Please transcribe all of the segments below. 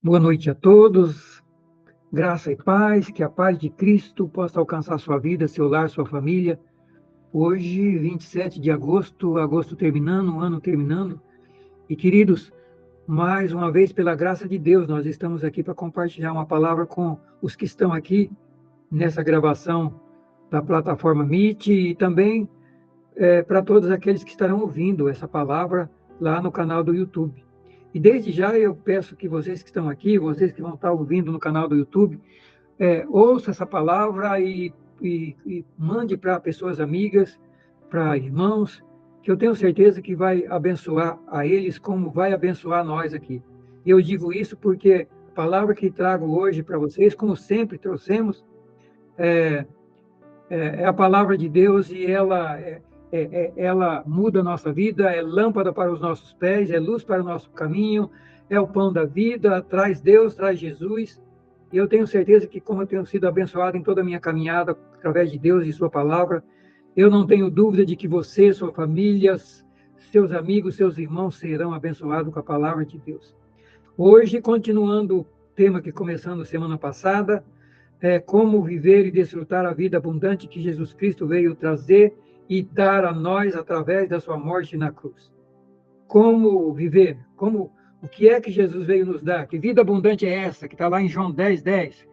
Boa noite a todos, graça e paz, que a paz de Cristo possa alcançar sua vida, seu lar, sua família. Hoje, 27 de agosto, agosto terminando, o ano terminando. E queridos, mais uma vez, pela graça de Deus, nós estamos aqui para compartilhar uma palavra com os que estão aqui nessa gravação da plataforma Meet e também para todos aqueles que estarão ouvindo essa palavra lá no canal do YouTube. E desde já eu peço que vocês que estão aqui, vocês que vão estar ouvindo no canal do YouTube, ouça essa palavra e mande para pessoas amigas, para irmãos, que eu tenho certeza que vai abençoar a eles como vai abençoar nós aqui. E eu digo isso porque a palavra que trago hoje para vocês, como sempre trouxemos, é, é a palavra de Deus e ela muda a nossa vida, é lâmpada para os nossos pés, é luz para o nosso caminho, é o pão da vida, traz Deus, traz Jesus. E eu tenho certeza que, como eu tenho sido abençoado em toda a minha caminhada, através de Deus e Sua palavra, eu não tenho dúvida de que você, sua família, seus amigos, seus irmãos serão abençoados com a palavra de Deus. Hoje, continuando o tema que começamos semana passada, como viver e desfrutar a vida abundante que Jesus Cristo veio trazer e dar a nós através da sua morte na cruz. Como viver? O que é que Jesus veio nos dar? Que vida abundante é essa? Que está lá em João 10:10.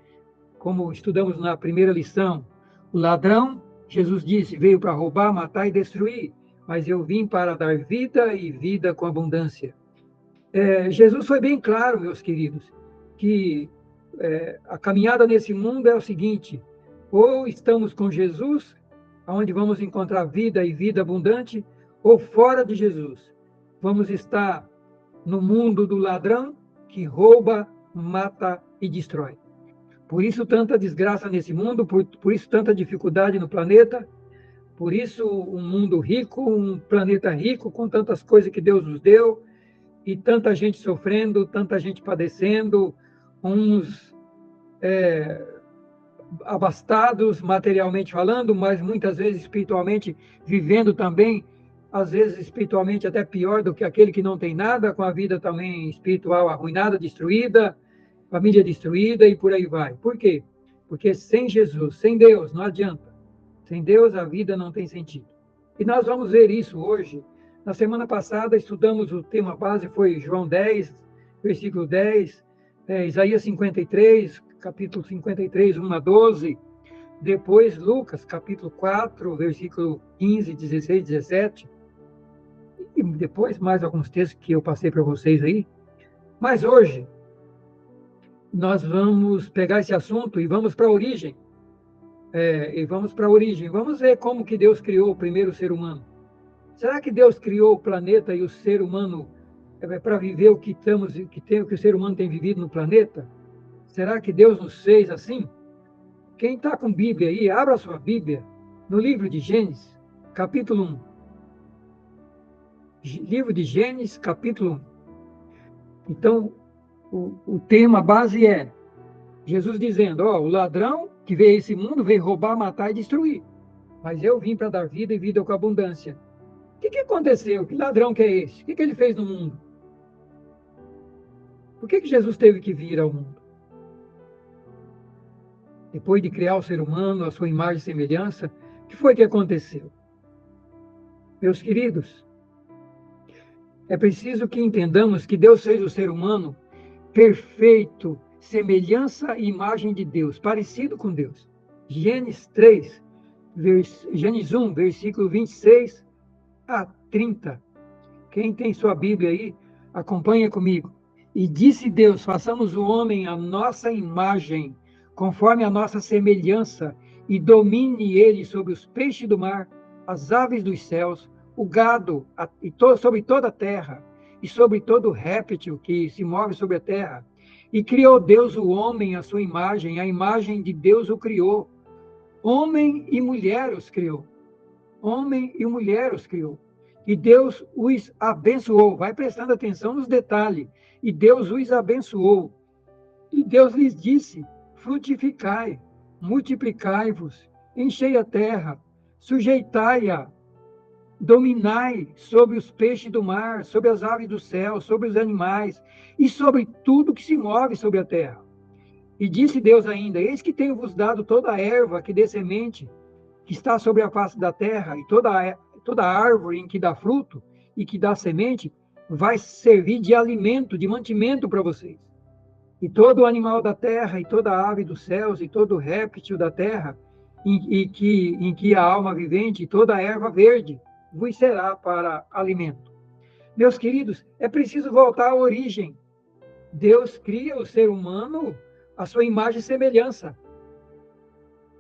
Como estudamos na primeira lição, o ladrão, Jesus disse, veio para roubar, matar e destruir, mas eu vim para dar vida e vida com abundância. Jesus foi bem claro, meus queridos, que a caminhada nesse mundo é o seguinte: ou estamos com Jesus, onde vamos encontrar vida e vida abundante, ou fora de Jesus. Vamos estar no mundo do ladrão que rouba, mata e destrói. Por isso tanta desgraça nesse mundo, por isso tanta dificuldade no planeta, por isso um mundo rico, um planeta rico com tantas coisas que Deus nos deu, e tanta gente sofrendo, tanta gente padecendo, uns abastados materialmente falando, mas muitas vezes espiritualmente vivendo também, às vezes espiritualmente até pior do que aquele que não tem nada, com a vida também espiritual arruinada, destruída, família destruída e por aí vai. Por quê? Porque sem Jesus, sem Deus, não adianta. Sem Deus a vida não tem sentido. E nós vamos ver isso hoje. Na semana passada estudamos o tema base, foi João 10, versículo 10, Isaías 53, capítulo 53, 1 a 12. Depois Lucas, capítulo 4, versículo 15, 16, 17. E depois mais alguns textos que eu passei para vocês aí. Mas hoje nós vamos pegar esse assunto e vamos para a origem. Vamos ver como que Deus criou o primeiro ser humano. Será que Deus criou o planeta e o ser humano para viver o que o ser humano tem vivido no planeta? Será que Deus nos fez assim? Quem está com Bíblia aí, abra a sua Bíblia no livro de Gênesis, capítulo 1. Livro de Gênesis, capítulo 1. Então, o tema base é Jesus dizendo, o ladrão que veio a esse mundo veio roubar, matar e destruir. Mas eu vim para dar vida e vida com abundância. O que aconteceu? Que ladrão que é esse? O que ele fez no mundo? Por que Jesus teve que vir ao mundo? Depois de criar o ser humano, a sua imagem e semelhança, o que foi que aconteceu? Meus queridos, é preciso que entendamos que Deus fez o ser humano perfeito, semelhança e imagem de Deus, parecido com Deus. Gênesis 3, Gênesis 1, versículo 26 a 30. Quem tem sua Bíblia aí, acompanha comigo. E disse Deus, façamos o homem à nossa imagem, conforme a nossa semelhança, e domine ele sobre os peixes do mar, as aves dos céus, o gado, sobre toda a terra, e sobre todo réptil que se move sobre a terra. E criou Deus o homem à sua imagem, a imagem de Deus o criou. Homem e mulher os criou. Homem e mulher os criou. E Deus os abençoou. Vai prestando atenção nos detalhes. E Deus os abençoou. E Deus lhes disse, frutificai, multiplicai-vos, enchei a terra, sujeitai-a dominai sobre os peixes do mar, sobre as aves do céu, sobre os animais e sobre tudo que se move sobre a terra. E disse Deus ainda: eis que tenho-vos dado toda a erva que dê semente, que está sobre a face da terra, e toda árvore em que dá fruto e que dá semente, vai servir de alimento, de mantimento para vocês. E todo animal da terra, e toda ave dos céus, e todo réptil da terra, em que a alma vivente, e toda erva verde, vos será para alimento. Meus queridos, é preciso voltar à origem. Deus cria o ser humano à sua imagem e semelhança.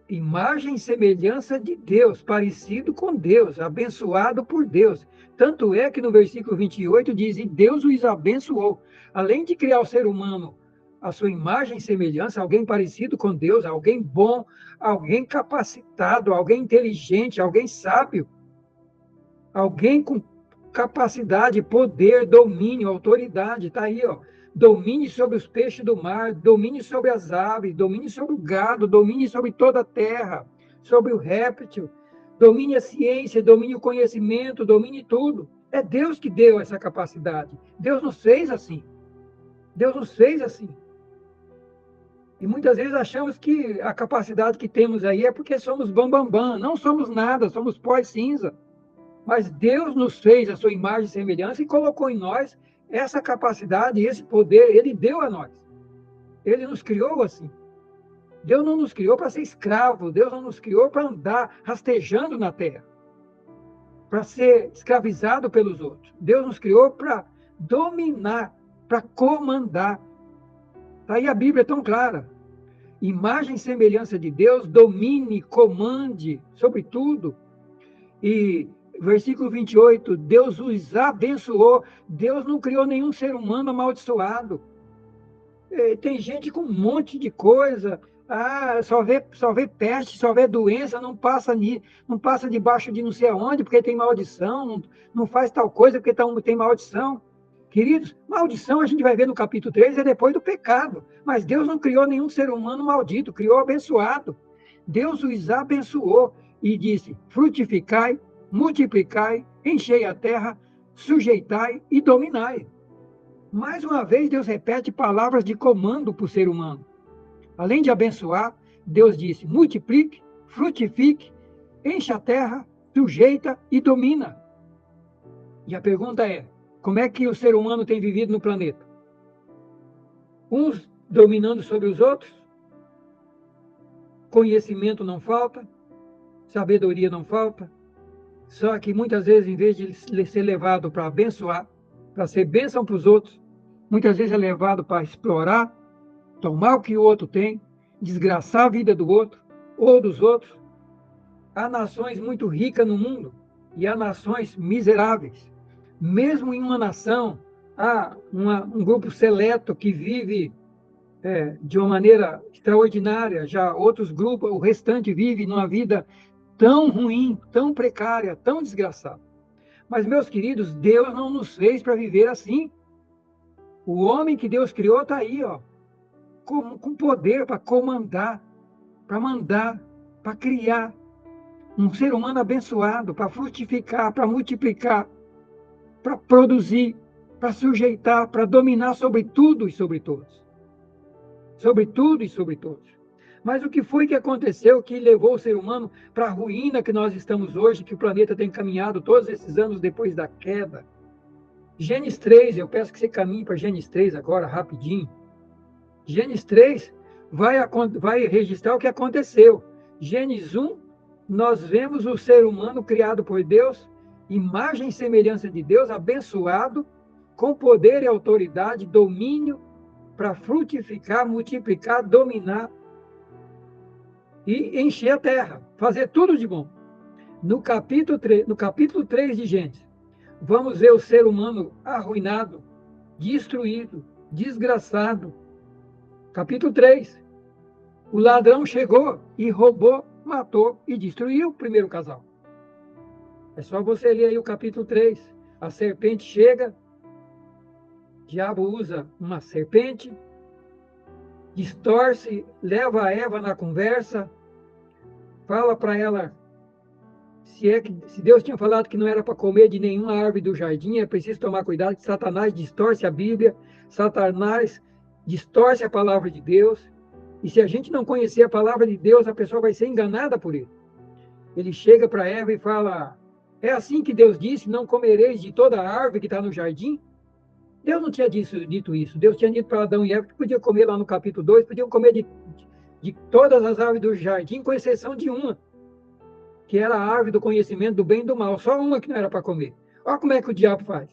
Imagem e semelhança de Deus, parecido com Deus, abençoado por Deus. Tanto é que no versículo 28 diz: e Deus os abençoou. Além de criar o ser humano à sua imagem e semelhança, alguém parecido com Deus, alguém bom, alguém capacitado, alguém inteligente, alguém sábio, alguém com capacidade, poder, domínio, autoridade, está aí, ó. Domine sobre os peixes do mar, domine sobre as aves, domine sobre o gado, domine sobre toda a terra, sobre o réptil, domine a ciência, domine o conhecimento, domine tudo. É Deus que deu essa capacidade. Deus nos fez assim. Deus nos fez assim. E muitas vezes achamos que a capacidade que temos aí é porque somos bambambam. Não somos nada, somos pó e cinza. Mas Deus nos fez a sua imagem e semelhança e colocou em nós essa capacidade, esse poder, Ele deu a nós. Ele nos criou assim. Deus não nos criou para ser escravo, Deus não nos criou para andar rastejando na terra, para ser escravizado pelos outros. Deus nos criou para dominar, para comandar. Aí a Bíblia é tão clara. Imagem e semelhança de Deus, domine, comande sobre tudo. E versículo 28, Deus os abençoou. Deus não criou nenhum ser humano amaldiçoado. Tem gente com um monte de coisa, só vê peste, só vê doença, não passa debaixo de não sei aonde, porque tem maldição, não faz tal coisa porque tem maldição. Queridos, maldição a gente vai ver no capítulo 3, é depois do pecado. Mas Deus não criou nenhum ser humano maldito, criou abençoado. Deus os abençoou e disse: frutificai, multiplicai, enchei a terra, sujeitai e dominai. Mais uma vez, Deus repete palavras de comando para o ser humano. Além de abençoar, Deus disse: multiplique, frutifique, enche a terra, sujeita e domina. E a pergunta é: como é que o ser humano tem vivido no planeta? Uns dominando sobre os outros, conhecimento não falta, sabedoria não falta, só que muitas vezes, em vez de ser levado para abençoar, para ser bênção para os outros, muitas vezes é levado para explorar, tomar o que o outro tem, desgraçar a vida do outro ou dos outros. Há nações muito ricas no mundo e há nações miseráveis. Mesmo em uma nação, há um grupo seleto que vive de uma maneira extraordinária, já outros grupos, o restante vive numa vida tão ruim, tão precária, tão desgraçada. Mas, meus queridos, Deus não nos fez para viver assim. O homem que Deus criou está aí, ó, com poder para comandar, para mandar, para criar. Um ser humano abençoado, para frutificar, para multiplicar, para produzir, para sujeitar, para dominar sobre tudo e sobre todos. Sobre tudo e sobre todos. Mas o que foi que aconteceu que levou o ser humano para a ruína que nós estamos hoje, que o planeta tem caminhado todos esses anos depois da queda? Gênesis 3, eu peço que você caminhe para Gênesis 3 agora, rapidinho. Gênesis 3 vai registrar o que aconteceu. Gênesis 1, nós vemos o ser humano criado por Deus, imagem e semelhança de Deus, abençoado, com poder e autoridade, domínio, para frutificar, multiplicar, dominar e encher a terra, fazer tudo de bom. No capítulo 3 de Gênesis, vamos ver o ser humano arruinado, destruído, desgraçado. Capítulo 3. O ladrão chegou e roubou, matou e destruiu o primeiro casal. É só você ler aí o capítulo 3. A serpente chega, o diabo usa uma serpente, distorce, leva a Eva na conversa, fala para ela se Deus tinha falado que não era para comer de nenhuma árvore do jardim, é preciso tomar cuidado que Satanás distorce a Bíblia, Satanás distorce a palavra de Deus, e se a gente não conhecer a palavra de Deus, a pessoa vai ser enganada por ele. Ele chega para Eva e fala, é assim que Deus disse, não comereis de toda a árvore que está no jardim? Deus não tinha dito isso. Deus tinha dito para Adão e Eva que podiam comer lá no capítulo 2, podiam comer de todas as árvores do jardim, com exceção de uma, que era a árvore do conhecimento do bem e do mal. Só uma que não era para comer. Olha como é que o diabo faz.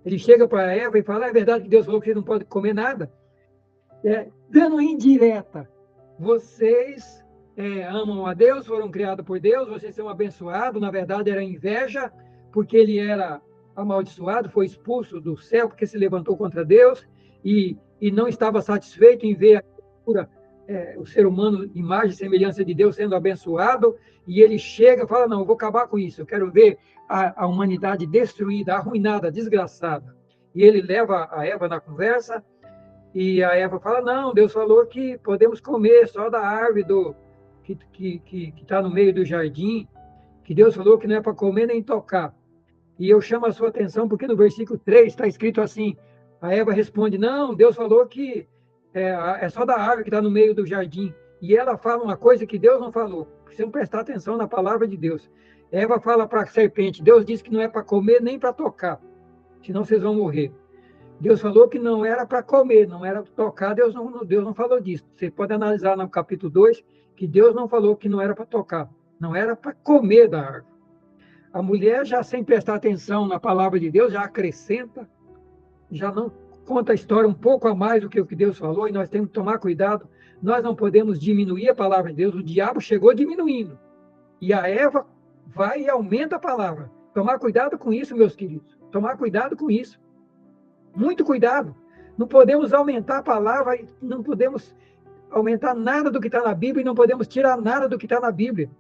Ele chega para Eva e fala, é verdade que Deus falou que você não pode comer nada? Dando indireta. Vocês amam a Deus, foram criados por Deus, vocês são abençoados. Na verdade, era inveja, porque ele era amaldiçoado, foi expulso do céu, porque se levantou contra Deus, e não estava satisfeito em ver o ser humano, imagem e semelhança de Deus, sendo abençoado, e ele chega e fala, não, eu vou acabar com isso, eu quero ver a humanidade destruída, arruinada, desgraçada. E ele leva a Eva na conversa, e a Eva fala, não, Deus falou que podemos comer só da árvore que está no meio do jardim, que Deus falou que não é para comer nem tocar. E eu chamo a sua atenção porque no versículo 3 está escrito assim, a Eva responde, não, Deus falou que é só da árvore que está no meio do jardim. E ela fala uma coisa que Deus não falou. Precisamos prestar atenção na palavra de Deus. Eva fala para a serpente, Deus disse que não é para comer nem para tocar, senão vocês vão morrer. Deus falou que não era para comer, não era para tocar, Deus não falou disso. Você pode analisar no capítulo 2, que Deus não falou que não era para tocar, não era para comer da árvore. A mulher, já sem prestar atenção na palavra de Deus, já acrescenta, já não conta a história um pouco a mais do que o que Deus falou, e nós temos que tomar cuidado. Nós não podemos diminuir a palavra de Deus, o diabo chegou diminuindo, e a Eva vai e aumenta a palavra. Tomar cuidado com isso, meus queridos, tomar cuidado com isso. Muito cuidado. Não podemos aumentar a palavra, não podemos aumentar nada do que está na Bíblia, e não podemos tirar nada do que está na Bíblia.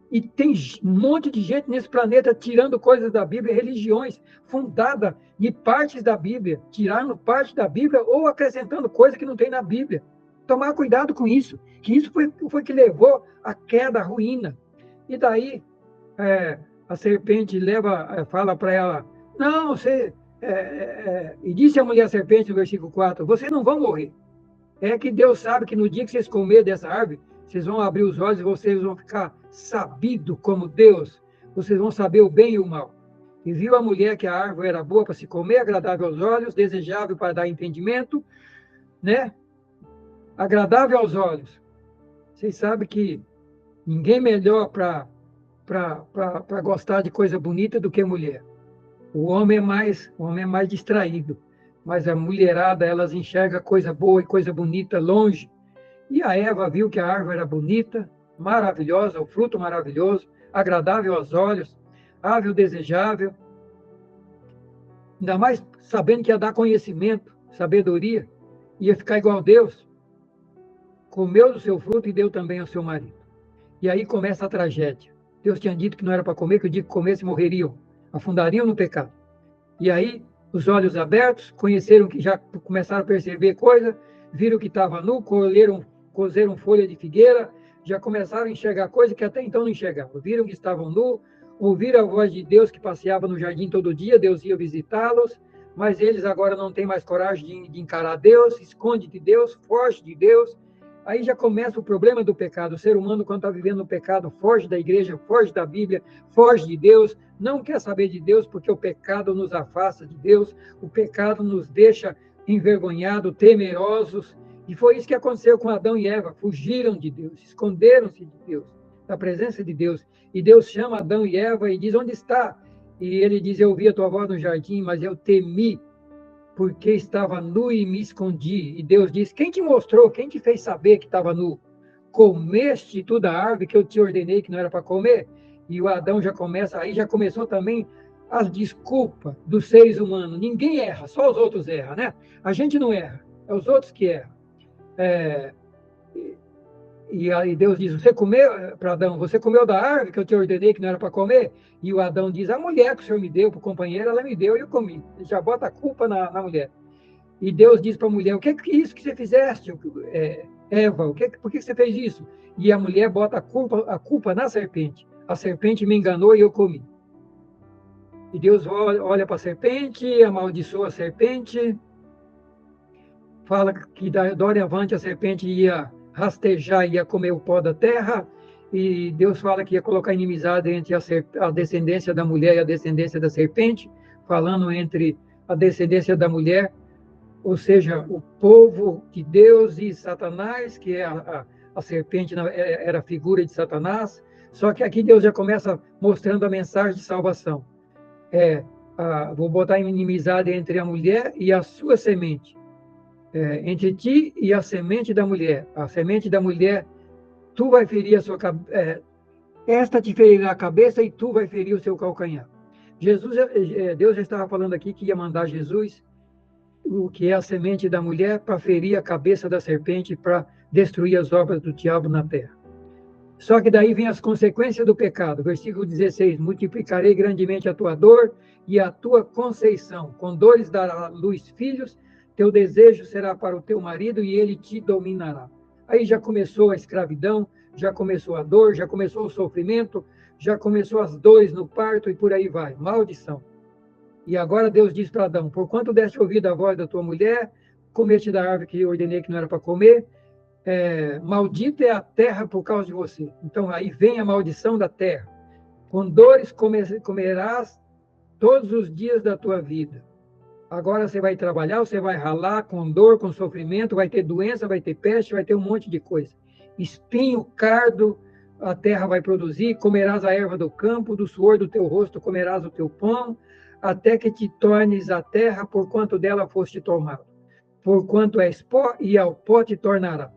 E tem um monte de gente nesse planeta tirando coisas da Bíblia, religiões fundadas de partes da Bíblia, tirando parte da Bíblia ou acrescentando coisas que não tem na Bíblia. Tomar cuidado com isso, que isso foi que levou à queda, à ruína. E daí a serpente fala para ela, não, você... e disse a mulher serpente no versículo 4, vocês não vão morrer. É que Deus sabe que no dia que vocês comerem dessa árvore, vocês vão abrir os olhos e vocês vão ficar sabidos como Deus. Vocês vão saber o bem e o mal. E viu a mulher que a árvore era boa para se comer, agradável aos olhos, desejável para dar entendimento, né? Agradável aos olhos. Vocês sabem que ninguém melhor para gostar de coisa bonita do que mulher. O homem é mais distraído, mas a mulherada, elas enxergam coisa boa e coisa bonita longe. E a Eva viu que a árvore era bonita, maravilhosa, o fruto maravilhoso, agradável aos olhos, ável, desejável. Ainda mais sabendo que ia dar conhecimento, sabedoria, ia ficar igual a Deus. Comeu do seu fruto e deu também ao seu marido. E aí começa a tragédia. Deus tinha dito que não era para comer, que o dia que comesse morreriam, afundariam no pecado. E aí, os olhos abertos, conheceram que já começaram a perceber coisa, viram que estava nu, cozeram folha de figueira, já começaram a enxergar coisa que até então não enxergavam. Viram que estavam nu, ouviram a voz de Deus que passeava no jardim todo dia, Deus ia visitá-los, mas eles agora não têm mais coragem de encarar Deus, se esconde de Deus, foge de Deus. Aí já começa o problema do pecado. O ser humano, quando está vivendo o pecado, foge da igreja, foge da Bíblia, foge de Deus, não quer saber de Deus, porque o pecado nos afasta de Deus, o pecado nos deixa envergonhados, temerosos. E foi isso que aconteceu com Adão e Eva. Fugiram de Deus, esconderam-se de Deus, da presença de Deus. E Deus chama Adão e Eva e diz, onde está? E ele diz, eu ouvi a tua voz no jardim, mas eu temi, porque estava nu e me escondi. E Deus disse, quem te mostrou, quem te fez saber que estava nu? Comeste tu da árvore que eu te ordenei que não era para comer? E o Adão já começou também as desculpas dos seres humanos. Ninguém erra, só os outros erram, né? A gente não erra, é os outros que erram. E aí Deus diz, você comeu, para Adão, você comeu da árvore que eu te ordenei que não era para comer? E o Adão diz, a mulher que o Senhor me deu, para o companheiro, ela me deu e eu comi. Ele já bota a culpa na mulher. E Deus diz para a mulher, o que é isso que você fizeste, Eva? Por que você fez isso? E a mulher bota a culpa na serpente. a serpente me enganou e eu comi. E Deus olha para a serpente, amaldiçoa a serpente, fala que da hora em avante a serpente ia rastejar, ia comer o pó da terra, e Deus fala que ia colocar inimizade entre a descendência da mulher e a descendência da serpente, falando entre a descendência da mulher, ou seja, o povo de Deus e Satanás, que é a serpente era a figura de Satanás, só que aqui Deus já começa mostrando a mensagem de salvação. Vou botar inimizade entre a mulher e a sua semente, entre ti e a semente da mulher. A semente da mulher, tu vai ferir a sua cabeça, esta te ferirá a cabeça e tu vai ferir o seu calcanhar. Deus já estava falando aqui que ia mandar Jesus, o que é a semente da mulher, para ferir a cabeça da serpente, para destruir as obras do diabo na terra. Só que daí vem as consequências do pecado. Versículo 16: multiplicarei grandemente a tua dor e a tua conceição. Com dores dará à luz filhos, teu desejo será para o teu marido e ele te dominará. Aí já começou a escravidão, já começou a dor, já começou o sofrimento, já começou as dores no parto e por aí vai. Maldição. E agora Deus diz para Adão: porquanto deste ouvido a voz da tua mulher, comeste da árvore que eu ordenei que não era para comer, maldita é a terra por causa de você. Então aí vem a maldição da terra. Com dores comerás todos os dias da tua vida. Agora você vai trabalhar, você vai ralar com dor, com sofrimento, vai ter doença, vai ter peste, vai ter um monte de coisa. Espinho, cardo, a terra vai produzir, comerás a erva do campo, do suor do teu rosto comerás o teu pão, até que te tornes a terra, porquanto dela foste tomado. Porquanto és pó, e ao pó te tornará.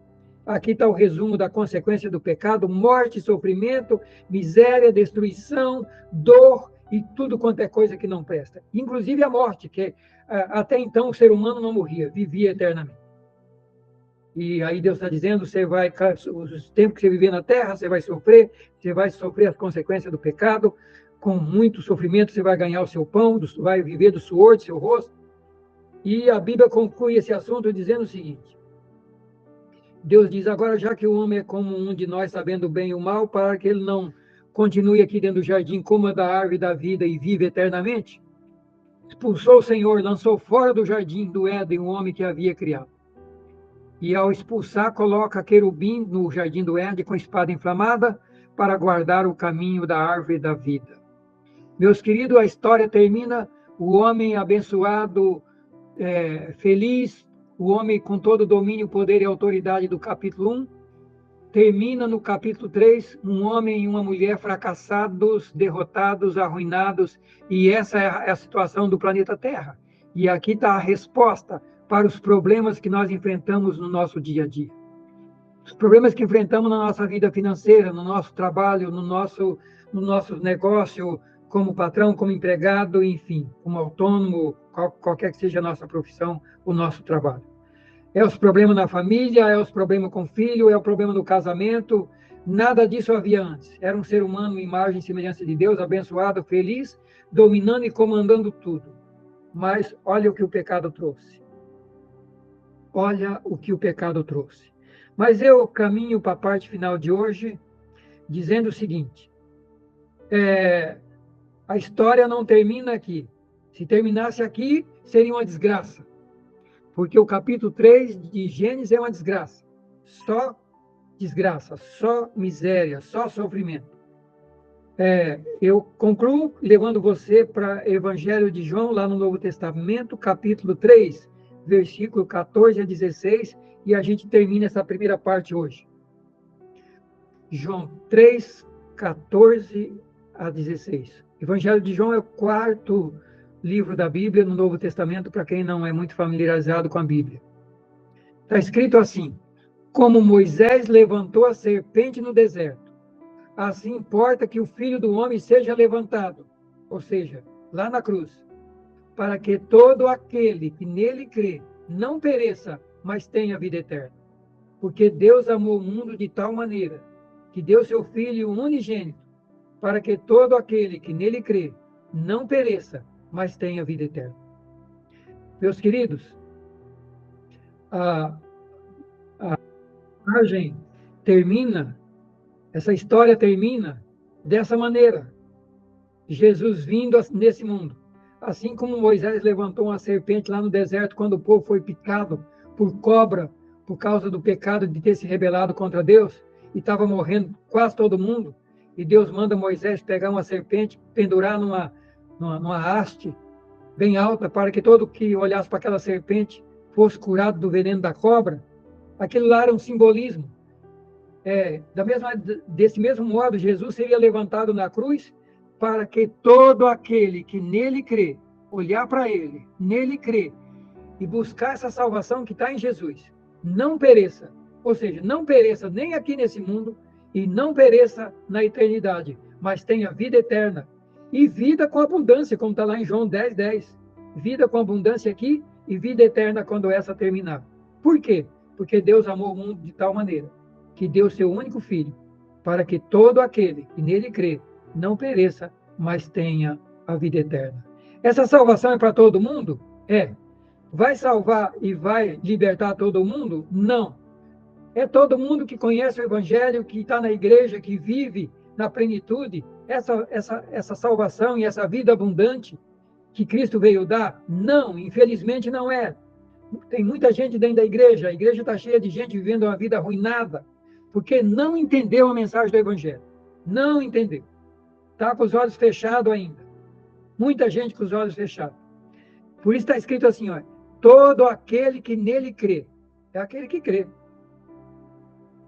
Aqui está o resumo da consequência do pecado: morte, sofrimento, miséria, destruição, dor e tudo quanto é coisa que não presta. Inclusive a morte, que até então o ser humano não morria, vivia eternamente. E aí Deus está dizendo: os tempos que você viver na terra, você vai sofrer as consequências do pecado, com muito sofrimento você vai ganhar o seu pão, vai viver do suor do seu rosto. E a Bíblia conclui esse assunto dizendo o seguinte: Deus diz: agora, já que o homem é como um de nós, sabendo o bem e o mal, para que ele não continue aqui dentro do jardim, coma da árvore da vida e vive eternamente, expulsou o Senhor, lançou fora do jardim do Éden o homem que havia criado. E ao expulsar, coloca querubim no jardim do Éden com espada inflamada para guardar o caminho da árvore da vida. Meus queridos, a história termina, o homem abençoado, feliz, o homem com todo o domínio, poder e autoridade do capítulo 1, termina no capítulo 3, um homem e uma mulher fracassados, derrotados, arruinados, e essa é a situação do planeta Terra. E aqui está a resposta para os problemas que nós enfrentamos no nosso dia a dia. Os problemas que enfrentamos na nossa vida financeira, no nosso trabalho, no nosso negócio, como patrão, como empregado, enfim, como autônomo, qualquer que seja a nossa profissão, o nosso trabalho. É os problemas na família, é os problemas com o filho, é o problema do casamento. Nada disso havia antes. Era um ser humano, imagem e semelhança de Deus, abençoado, feliz, dominando e comandando tudo. Mas olha o que o pecado trouxe. Olha o que o pecado trouxe. Mas eu caminho para a parte final de hoje dizendo o seguinte: a história não termina aqui. Se terminasse aqui, seria uma desgraça. Porque o capítulo 3 de Gênesis é uma desgraça. Só desgraça, só miséria, só sofrimento. Eu concluo levando você para o Evangelho de João, lá no Novo Testamento, capítulo 3, versículo 14 a 16, e a gente termina essa primeira parte hoje. João 3, 14 a 16. Evangelho de João é o quarto livro da Bíblia no Novo Testamento, para quem não é muito familiarizado com a Bíblia. Está escrito assim: como Moisés levantou a serpente no deserto, assim importa que o Filho do Homem seja levantado, ou seja, lá na cruz, para que todo aquele que nele crê não pereça, mas tenha vida eterna. Porque Deus amou o mundo de tal maneira que deu seu Filho unigênito, para que todo aquele que nele crê não pereça, mas tenha vida eterna. Meus queridos, a imagem termina, essa história termina Dessa maneira, Jesus vindo nesse mundo, assim como Moisés levantou uma serpente lá no deserto, quando o povo foi picado por cobra, por causa do pecado de ter se rebelado contra Deus, e estava morrendo quase todo mundo, e Deus manda Moisés pegar uma serpente, pendurar numa haste bem alta, para que todo que olhasse para aquela serpente fosse curado do veneno da cobra. Aquilo lá era um simbolismo. Desse mesmo modo, Jesus seria levantado na cruz para que todo aquele que nele crê, olhar para ele, nele crê e buscar essa salvação que está em Jesus, não pereça. Ou seja, não pereça nem aqui nesse mundo e não pereça na eternidade, mas tenha vida eterna e vida com abundância, como está lá em João 10:10. Vida com abundância aqui e vida eterna quando essa terminar. Por quê? Porque Deus amou o mundo de tal maneira que deu seu único filho, para que todo aquele que nele crê não pereça, mas tenha a vida eterna. Essa salvação é para todo mundo? É. Vai salvar e vai libertar todo mundo? Não. É todo mundo que conhece o Evangelho, que está na igreja, que vive na plenitude, essa salvação e essa vida abundante que Cristo veio dar? Não, infelizmente não é. Tem muita gente dentro da igreja, a igreja está cheia de gente vivendo uma vida arruinada, porque não entendeu a mensagem do Evangelho. Não entendeu. Está com os olhos fechados ainda. Muita gente com os olhos fechados. Por isso está escrito assim, ó, todo aquele que nele crê. É aquele que crê.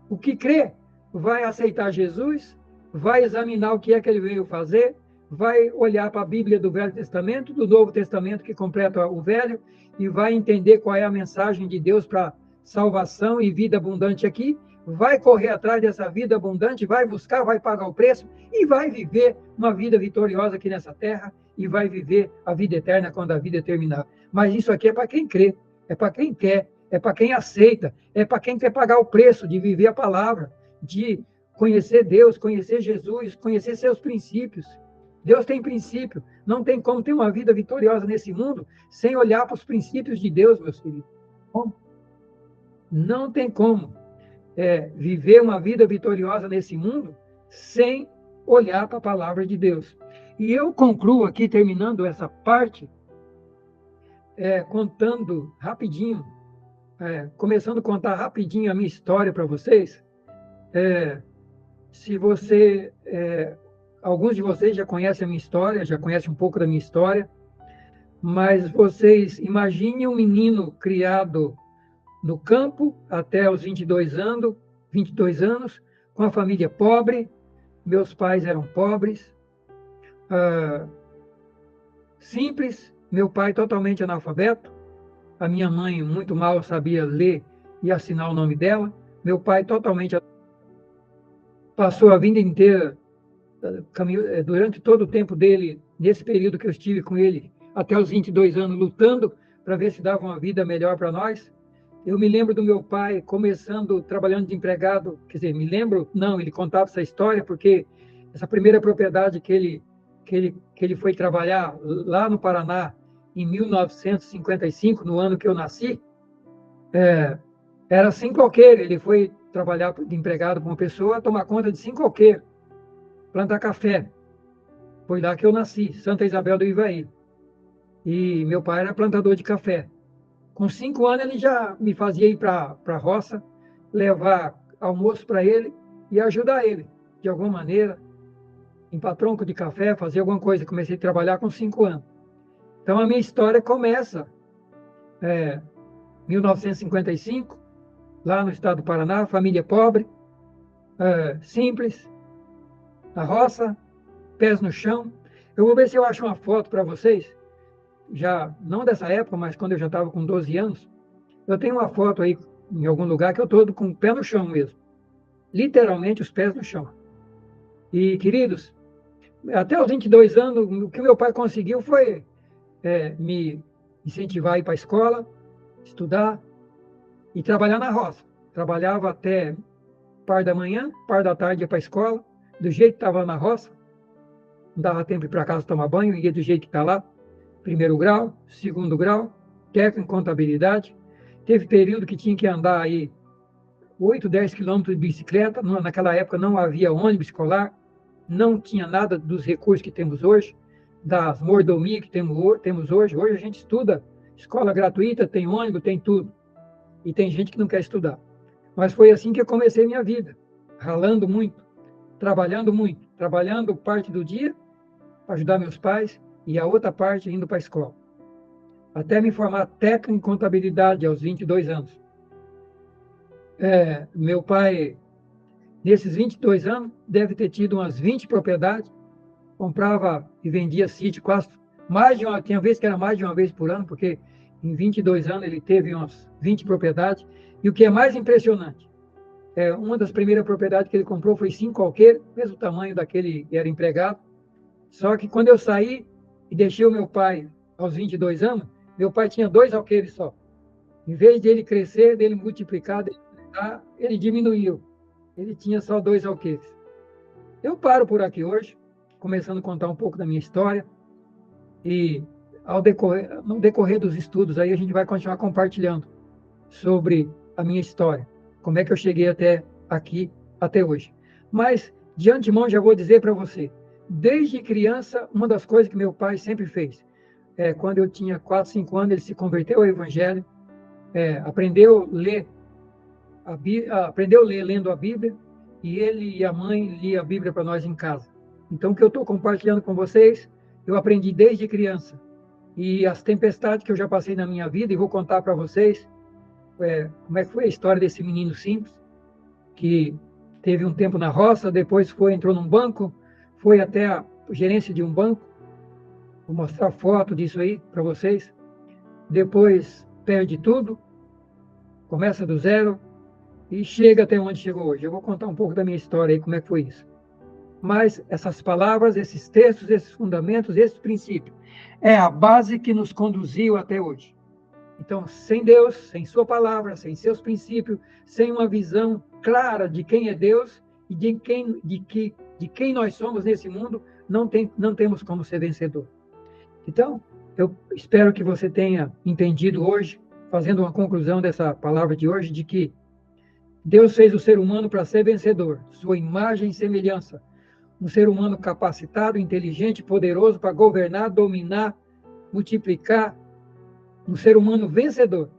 O que crê vai aceitar Jesus, vai examinar o que é que ele veio fazer, vai olhar para a Bíblia do Velho Testamento, do Novo Testamento, que completa o Velho, e vai entender qual é a mensagem de Deus para salvação e vida abundante aqui, vai correr atrás dessa vida abundante, vai buscar, vai pagar o preço e vai viver uma vida vitoriosa aqui nessa terra e vai viver a vida eterna quando a vida terminar. Mas isso aqui é para quem crê, é para quem quer, é para quem aceita, é para quem quer pagar o preço de viver a palavra, de conhecer Deus, conhecer Jesus, conhecer seus princípios. Deus tem princípio. Não tem como ter uma vida vitoriosa nesse mundo sem olhar para os princípios de Deus, meus filhos. Não tem como viver uma vida vitoriosa nesse mundo sem olhar para a palavra de Deus. E eu concluo aqui, terminando essa parte, contando rapidinho, começando a contar rapidinho a minha história para vocês. Se você, alguns de vocês já conhecem a minha história, já conhecem um pouco da minha história, mas vocês imaginem um menino criado no campo até os 22 anos, com a família pobre. Meus pais eram pobres, simples, meu pai totalmente analfabeto, a minha mãe muito mal sabia ler e assinar o nome dela, meu pai totalmente passou a vida inteira, durante todo o tempo dele, nesse período que eu estive com ele, até os 22 anos, lutando para ver se dava uma vida melhor para nós. Eu me lembro do meu pai começando, trabalhando de empregado, quer dizer, me lembro, não, ele contava essa história, porque essa primeira propriedade que ele foi trabalhar lá no Paraná, em 1955, no ano que eu nasci, era sem coqueiro. Ele foi trabalhar de empregado com uma pessoa, tomar conta de 5 coqueiros, plantar café. Foi lá que eu nasci, Santa Isabel do Ivaí. E meu pai era plantador de café. Com 5 anos, ele já me fazia ir para a roça, levar almoço para ele e ajudar ele, de alguma maneira, limpar tronco de café, fazer alguma coisa. Comecei a trabalhar com 5 anos. Então, a minha história começa em 1955, lá no estado do Paraná, família pobre, simples, na roça, pés no chão. Eu vou ver se eu acho uma foto para vocês, já não dessa época, mas quando eu já estava com 12 anos. Eu tenho uma foto aí em algum lugar que eu estou com o pé no chão mesmo, literalmente os pés no chão. E, queridos, até os 22 anos, o que meu pai conseguiu foi me incentivar a ir para a escola, estudar e trabalhar na roça. Trabalhava até par da manhã, par da tarde ia para a escola, do jeito que estava na roça, não dava tempo de ir para casa tomar banho, ia do jeito que está lá, 1º grau, 2º grau, técnico em contabilidade. Teve período que tinha que andar aí 8, 10 quilômetros de bicicleta. Naquela época não havia ônibus escolar, não tinha nada dos recursos que temos hoje, das mordomias que temos hoje. Hoje a gente estuda, escola gratuita, tem ônibus, tem tudo. E tem gente que não quer estudar. Mas foi assim que eu comecei minha vida, ralando muito, trabalhando parte do dia para ajudar meus pais e a outra parte indo para a escola. Até me formar técnico em contabilidade aos 22 anos. Meu pai, nesses 22 anos, deve ter tido umas 20 propriedades, comprava e vendia sítio quase tinha vezes que era mais de uma vez por ano, porque em 22 anos ele teve umas 20 propriedades. E o que é mais impressionante, uma das primeiras propriedades que ele comprou foi 5 alqueires, mesmo tamanho daquele que era empregado. Só que quando eu saí e deixei o meu pai aos 22 anos, meu pai tinha 2 alqueires só. Em vez de ele crescer, dele multiplicar, ele diminuiu. Ele tinha só 2 alqueires. Eu paro por aqui hoje, começando a contar um pouco da minha história. E no decorrer dos estudos, aí a gente vai continuar compartilhando sobre a minha história, como é que eu cheguei até aqui, até hoje. Mas, de antemão, já vou dizer para você, desde criança, uma das coisas que meu pai sempre fez, quando eu tinha 4, 5 anos, ele se converteu ao Evangelho, aprendeu a ler lendo a Bíblia, e ele e a mãe liam a Bíblia para nós em casa. Então, o que eu estou compartilhando com vocês, eu aprendi desde criança. E as tempestades que eu já passei na minha vida, e vou contar para vocês como é que foi a história desse menino simples, que teve um tempo na roça, depois entrou num banco, foi até a gerência de um banco. Vou mostrar foto disso aí para vocês. Depois perde tudo, começa do zero e chega até onde chegou hoje. Eu vou contar um pouco da minha história aí, como é que foi isso. Mas essas palavras, esses textos, esses fundamentos, esses princípios, é a base que nos conduziu até hoje. Então, sem Deus, sem sua palavra, sem seus princípios, sem uma visão clara de quem é Deus e de quem nós somos nesse mundo, não temos como ser vencedor. Então, eu espero que você tenha entendido hoje, fazendo uma conclusão dessa palavra de hoje, de que Deus fez o ser humano para ser vencedor, sua imagem e semelhança. Um ser humano capacitado, inteligente, poderoso para governar, dominar, multiplicar, um ser humano vencedor.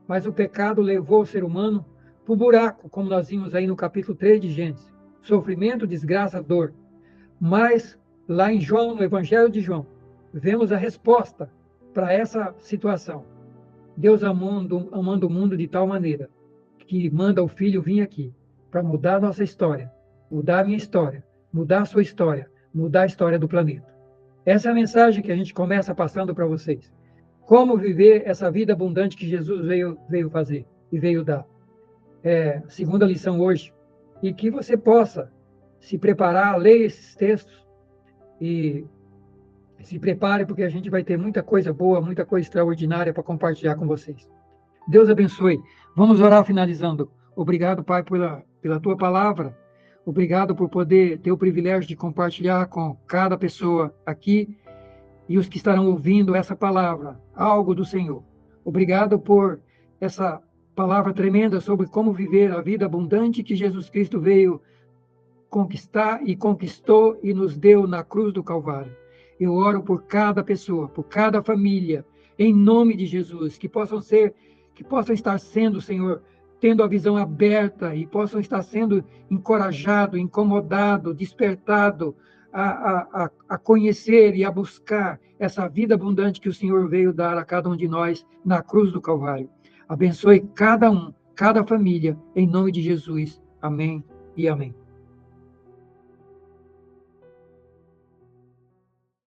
Mas o pecado levou o ser humano para o buraco, como nós vimos aí no capítulo 3 de Gênesis. Sofrimento, desgraça, dor. Mas lá em João, no Evangelho de João, vemos a resposta para essa situação. Deus amando o mundo de tal maneira que manda o Filho vir aqui para mudar a nossa história, mudar a minha história, mudar a sua história, mudar a história do planeta. Essa é a mensagem que a gente começa passando para vocês. Como viver essa vida abundante que Jesus veio fazer e veio dar. Segunda lição hoje. E que você possa se preparar, ler esses textos e se prepare, porque a gente vai ter muita coisa boa, muita coisa extraordinária para compartilhar com vocês. Deus abençoe. Vamos orar finalizando. Obrigado, Pai, pela tua palavra. Obrigado por poder ter o privilégio de compartilhar com cada pessoa aqui e os que estarão ouvindo essa palavra, algo do Senhor. Obrigado por essa palavra tremenda sobre como viver a vida abundante que Jesus Cristo veio conquistar e conquistou e nos deu na cruz do Calvário. Eu oro por cada pessoa, por cada família, em nome de Jesus, que possam estar sendo, Senhor, tendo a visão aberta e possam estar sendo encorajado, incomodado, despertado a conhecer e a buscar essa vida abundante que o Senhor veio dar a cada um de nós na cruz do Calvário. Abençoe cada um, cada família, em nome de Jesus. Amém e amém.